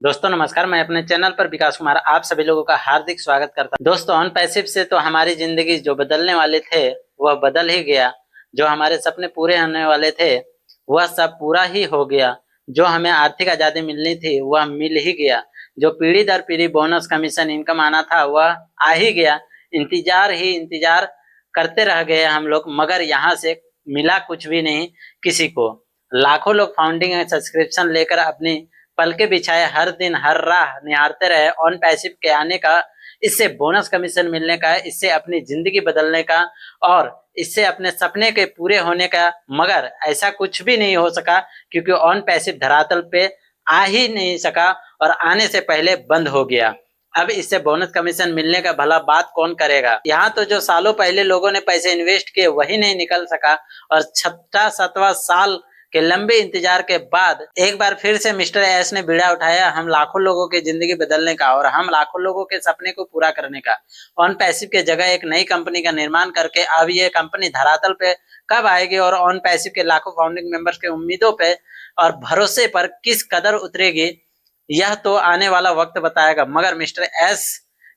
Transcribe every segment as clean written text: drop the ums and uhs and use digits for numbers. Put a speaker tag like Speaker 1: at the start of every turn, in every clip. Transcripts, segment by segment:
Speaker 1: दोस्तों नमस्कार। मैं अपने चैनल पर विकास कुमार आप सभी लोगों का हार्दिक स्वागत करता हूं। दोस्तों ऑन पैसिव से तो हमारी जिंदगी जो बदलने वाले थे वह बदल ही गया। जो हमारे सपने पूरे होने वाले थे वह सब पूरा ही हो गया। जो हमें आर्थिक आजादी मिलनी थी वह मिल ही गया। जो पीढ़ी दर पीढ़ी बोनस कमीशन इनकम आना था वह आ ही गया। इंतजार ही इंतजार करते रह गए हम लोग, मगर यहाँ से मिला कुछ भी नहीं किसी को। लाखों लोग फाउंडिंग सब्सक्रिप्शन लेकर अपनी पल के बिछाए हर दिन हर राह निहारते रहे ऑन पैसिव के आने का, इससे बोनस कमीशन मिलने का, इससे अपनी जिंदगी बदलने का और इससे अपने सपने के पूरे होने का। मगर ऐसा कुछ भी नहीं हो सका क्योंकि ऑन पैसिव धरातल पे आ ही नहीं सका और आने से पहले बंद हो गया। अब इससे बोनस कमीशन मिलने का भला बात कौन करेगा। यहाँ तो जो सालों पहले लोगों ने पैसे इन्वेस्ट किए वही नहीं निकल सका और छठा सातवां साल के लंबे इंतजार के बाद एक बार फिर से मिस्टर एस ने बीड़ा उठाया हम लाखों लोगों की जिंदगी बदलने का और हम लाखों लोगों के सपने को पूरा करने का। ऑन पैसिव के जगह एक नई कंपनी का निर्माण करके अब ये कंपनी धरातल पे कब आएगी और ऑन पैसिव के लाखों फाउंडिंग मेंबर्स के उम्मीदों पे और भरोसे पर किस कदर उतरेगी, यह तो आने वाला वक्त बताएगा। मगर मिस्टर एस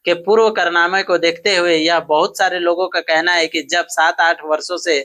Speaker 1: के पूर्व कारनामे को देखते हुए यह बहुत सारे लोगों का कहना है कि जब 7-8 वर्षों से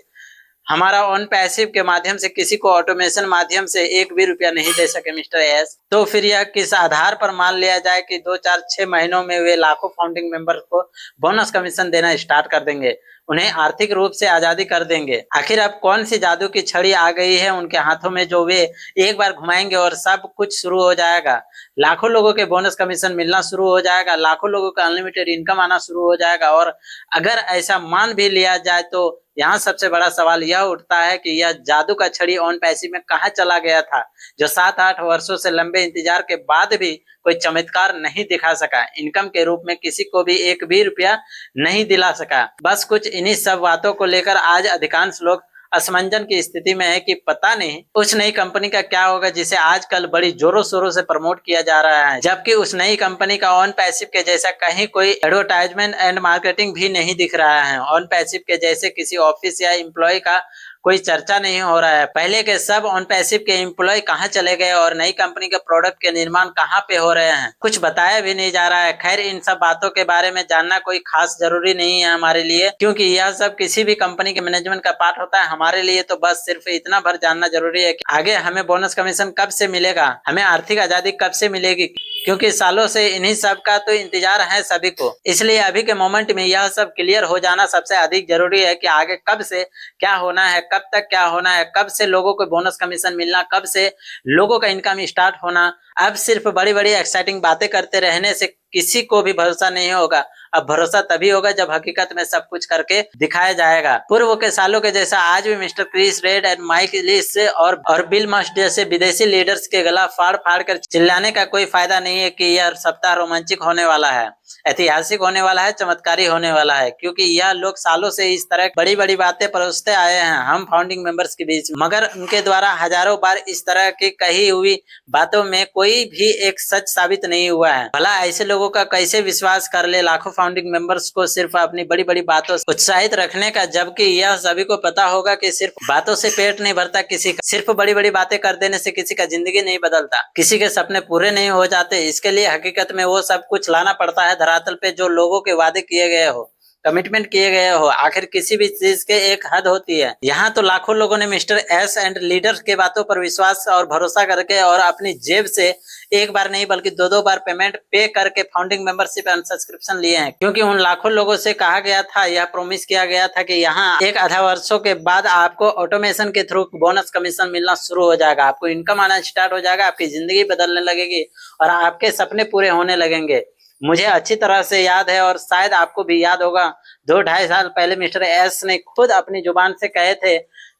Speaker 1: हमारा ऑन पैसिव के माध्यम से किसी को ऑटोमेशन माध्यम से एक भी रुपया नहीं दे सके मिस्टर एस, तो फिर यह किस आधार पर मान लिया जाए कि 2-4-6 महीनों में वे लाखों फाउंडिंग मेंबर्स को बोनस कमीशन देना स्टार्ट कर देंगे, उन्हें आर्थिक रूप से आजादी कर देंगे। आखिर अब कौन सी जादू की छड़ी आ गई है उनके हाथों में जो वे एक बार घुमाएंगे और सब कुछ शुरू हो जाएगा। लाखों लोगों के बोनस कमीशन मिलना शुरू हो जाएगा, लाखों लोगों का अनलिमिटेड इनकम आना शुरू हो जाएगा। और अगर ऐसा मान भी लिया जाए तो यहाँ सबसे बड़ा सवाल यह उठता है कि यह जादू का छड़ी ऑन पैसिव में कहाँ चला गया था, जो 7-8 वर्षों से लंबे इंतजार के बाद भी कोई चमत्कार नहीं दिखा सका, इनकम के रूप में किसी को भी एक भी रुपया नहीं दिला सका। बस कुछ इन्हीं सब बातों को लेकर आज अधिकांश लोग असमंजन की स्थिति में है कि पता नहीं उस नई कंपनी का क्या होगा जिसे आजकल बड़ी जोरों शोरों से प्रमोट किया जा रहा है, जबकि उस नई कंपनी का ऑन पैसिव के जैसा कहीं कोई एडवर्टाइजमेंट एंड मार्केटिंग भी नहीं दिख रहा है। ऑन पैसिव के जैसे किसी ऑफिस या एम्प्लॉय का कोई चर्चा नहीं हो रहा है। पहले के सब ऑन पैसिव के एम्प्लॉय कहाँ चले गए और नई कंपनी के प्रोडक्ट के निर्माण कहाँ पे हो रहे हैं, कुछ बताया भी नहीं जा रहा है। खैर, इन सब बातों के बारे में जानना कोई खास जरूरी नहीं है हमारे लिए, क्योंकि यह सब किसी भी कंपनी के मैनेजमेंट का पार्ट होता है। हमारे लिए तो बस सिर्फ इतना भर जानना जरूरी है कि आगे हमें बोनस कमीशन कब से मिलेगा, हमें आर्थिक आजादी कब से मिलेगी, क्योंकि सालों से इन्हीं सब का तो इंतजार है सभी को। इसलिए अभी के मोमेंट में यह सब क्लियर हो जाना सबसे अधिक जरूरी है कि आगे कब से क्या होना है, कब तक क्या होना है, कब से लोगों को बोनस कमीशन मिलना, कब से लोगों का इनकम स्टार्ट होना। अब सिर्फ बड़ी बड़ी एक्साइटिंग बातें करते रहने से किसी को भी भरोसा नहीं होगा। अब भरोसा तभी होगा जब हकीकत में सब कुछ करके दिखाया जाएगा। पूर्व के सालों के जैसा आज भी Mister Chris Red and Mike Liss और बिल मस्ट जैसे विदेशी लीडर्स के गला फाड़ फाड़ कर चिल्लाने का कोई फायदा नहीं है कि यह सप्ताह रोमांचक होने वाला है, ऐतिहासिक होने वाला है, चमत्कारी होने वाला है, क्योंकि यह लोग सालों से इस तरह बड़ी बड़ी बातें परोसते आए हैं हम फाउंडिंग मेंबर्स के बीच, मगर उनके द्वारा हजारों बार इस तरह की कही हुई बातों में कोई भी एक सच साबित नहीं हुआ है। भला ऐसे लोगों का कैसे विश्वास कर ले लाखों फाउंडिंग मेंबर्स को सिर्फ अपनी बड़ी बड़ी बातों से उत्साहित रखने का, जबकि यह सभी को पता होगा कि सिर्फ बातों से पेट नहीं भरता किसी का, सिर्फ बड़ी बड़ी बातें कर देने से किसी का जिंदगी नहीं बदलता, किसी के सपने पूरे नहीं हो जाते। इसके लिए हकीकत में वो सब कुछ लाना पड़ता है धरातल पे जो लोगों के वादे किए गए हो, कमिटमेंट किए गए हो। आखिर किसी भी चीज के एक हद होती है। यहाँ तो लाखों लोगों ने मिस्टर एस एंड लीडर्स के बातों पर विश्वास और भरोसा करके और अपनी जेब से एक बार नहीं बल्कि 2-2 बार पेमेंट पे करके फाउंडिंग मेंबरशिप एंड सब्सक्रिप्शन लिए हैं, क्योंकि उन लाखों लोगों से कहा गया था, यह प्रोमिस किया गया था कि यहाँ एक आधा वर्षों के बाद आपको ऑटोमेशन के थ्रू बोनस कमीशन मिलना शुरू हो जाएगा, आपको इनकम आना स्टार्ट हो जाएगा, आपकी जिंदगी बदलने लगेगी और आपके सपने पूरे होने लगेंगे। मुझे अच्छी तरह से याद है और शायद आपको भी याद होगा, 2-2.5 साल पहले मिस्टर एस ने खुद अपनी जुबान से कहे थे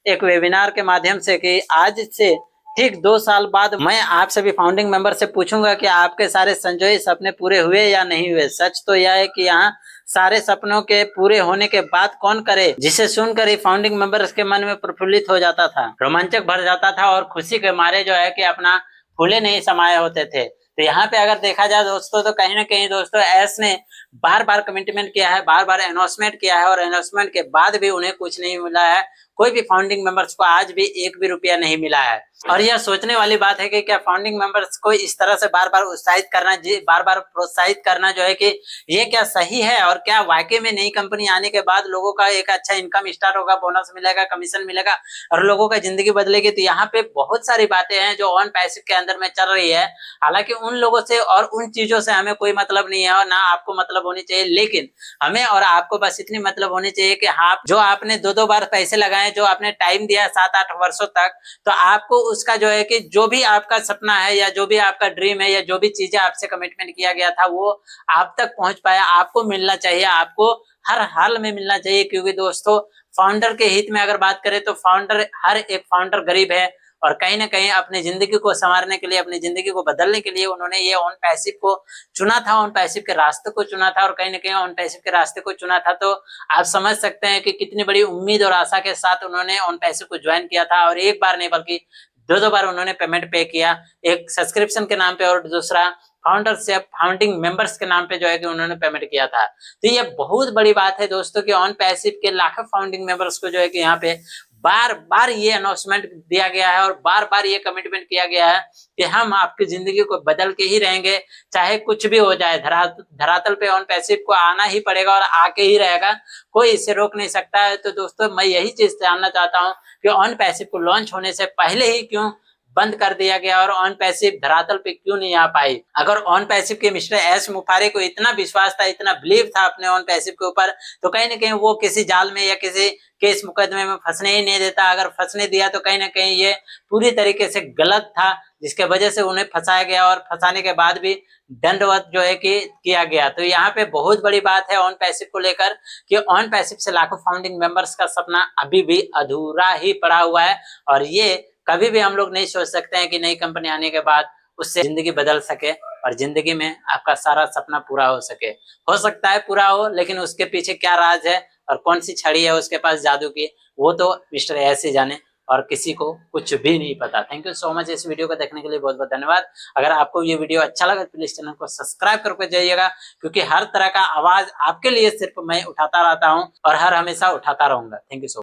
Speaker 1: एक वेबिनार के माध्यम से कि आज से ठीक 2 साल बाद मैं आप सभी फाउंडिंग मेंबर से पूछूंगा कि आपके सारे संजोए सपने पूरे हुए या नहीं हुए। सच तो यह है कि यहाँ सारे सपनों के पूरे होने के बाद कौन करे, जिसे सुनकर ही फाउंडिंग मेंबर्स के मन में प्रफुल्लित हो जाता था, रोमांचक भर जाता था और खुशी के मारे जो है कि अपना फूले नहीं समाये होते थे। तो यहाँ पे अगर देखा जाए दोस्तों, तो कहीं ना कहीं दोस्तों एस ने बार बार कमिटमेंट किया है, बार बार अनाउंसमेंट किया है और अनाउंसमेंट के बाद भी उन्हें कुछ नहीं मिला है, कोई भी फाउंडिंग मेंबर्स को आज भी एक भी रुपया नहीं मिला है। और यह सोचने वाली बात है कि क्या फाउंडिंग मेंबर्स को इस तरह से बार बार उत्साहित करना, बार बार प्रोत्साहित करना जो है कि ये क्या सही है, और क्या वाकई में नई कंपनी आने के बाद लोगों का एक अच्छा इनकम स्टार्ट होगा, बोनस मिलेगा, कमीशन मिलेगा और लोगों का जिंदगी बदलेगी। तो यहाँ पे बहुत सारी बातें हैं जो ऑन पैसिव के अंदर में चल रही है। हालांकि उन लोगों से और उन चीजों से हमें कोई मतलब नहीं है और ना आपको मतलब होनी चाहिए, लेकिन हमें और आपको बस इतनी मतलब होनी चाहिए कि आप जो आपने दो बार पैसे लगाए, जो आपने टाइम दिया 7-8 वर्षों तक, तो आपको उसका जो है कि जो भी आपका सपना है या जो भी आपका ड्रीम है या जो भी चीजें आपसे कमिटमेंट किया गया था वो आप तक पहुंच पाया, आपको मिलना चाहिए, आपको हर हाल में मिलना चाहिए। क्योंकि दोस्तों फाउंडर के हित में अगर बात करें तो हर एक फाउंडर गरीब है और कहीं ना कहीं अपनी जिंदगी को संवारने के लिए, अपनी जिंदगी को बदलने के लिए उन्होंने ये ऑन पैसिव को चुना था, ऑन पैसिव के रास्ते को चुना था और कहीं ना कहीं ऑन पैसिव के रास्ते को चुना था। तो आप समझ सकते हैं कि कितनी बड़ी उम्मीद और आशा के साथ उन्होंने ऑन पैसिव को ज्वाइन किया था और एक बार नहीं बल्कि दो बार उन्होंने पेमेंट पे किया, एक सब्सक्रिप्शन के नाम पे और दूसरा फाउंडिंग मेंबर्स के नाम पे जो है कि उन्होंने पेमेंट किया था। तो ये बहुत बड़ी बात है दोस्तों कि ऑन पैसिव के लाखों फाउंडिंग मेंबर्स को जो है कि यहाँ पे बार बार ये अनाउंसमेंट दिया गया है और बार बार ये कमिटमेंट किया गया है कि हम आपकी जिंदगी को बदल के ही रहेंगे, चाहे कुछ भी हो जाए। धरातल पे ऑन पैसिव को आना ही पड़ेगा और आके ही रहेगा, कोई इसे रोक नहीं सकता है। तो दोस्तों मैं यही चीज जानना चाहता हूँ कि ऑन पैसिव को लॉन्च होने से पहले ही क्यों बंद कर दिया गया और ऑन पैसिव धरातल पे क्यों नहीं आ पाई। अगर ऑन पैसिव के मिस्टर एस मुफारे को इतना विश्वास था, इतना बिलीव था अपने ऑन पैसिव के ऊपर, तो कहीं ना कहीं वो किसी जाल में या किसी केस मुकदमे में फंसने ही नहीं देता। अगर फंसने दिया तो कहीं ना कहीं ये पूरी तरीके से गलत था, जिसके वजह से उन्हें फंसाया गया और फंसाने के बाद भी दंडवत जो है कि किया गया। तो यहाँ पे बहुत बड़ी बात है ऑन पैसिव को लेकर कि ऑन पैसिव से लाखों फाउंडिंग मेंबर्स का सपना अभी भी अधूरा ही पड़ा हुआ है और ये कभी भी हम लोग नहीं सोच सकते हैं कि नई कंपनी आने के बाद उससे जिंदगी बदल सके और जिंदगी में आपका सारा सपना पूरा हो सके। हो सकता है पूरा हो, लेकिन उसके पीछे क्या राज है और कौन सी छड़ी है उसके पास जादू की, वो तो मिस्टर एस ही जाने और किसी को कुछ भी नहीं पता। थैंक यू सो मच इस वीडियो को देखने के लिए, बहुत बहुत धन्यवाद। अगर आपको ये वीडियो अच्छा लगा तो प्लीज चैनल को सब्सक्राइब करके जाइएगा, क्योंकि हर तरह का आवाज आपके लिए सिर्फ मैं उठाता रहता हूँ और हमेशा उठाता रहूंगा। Thank you so much.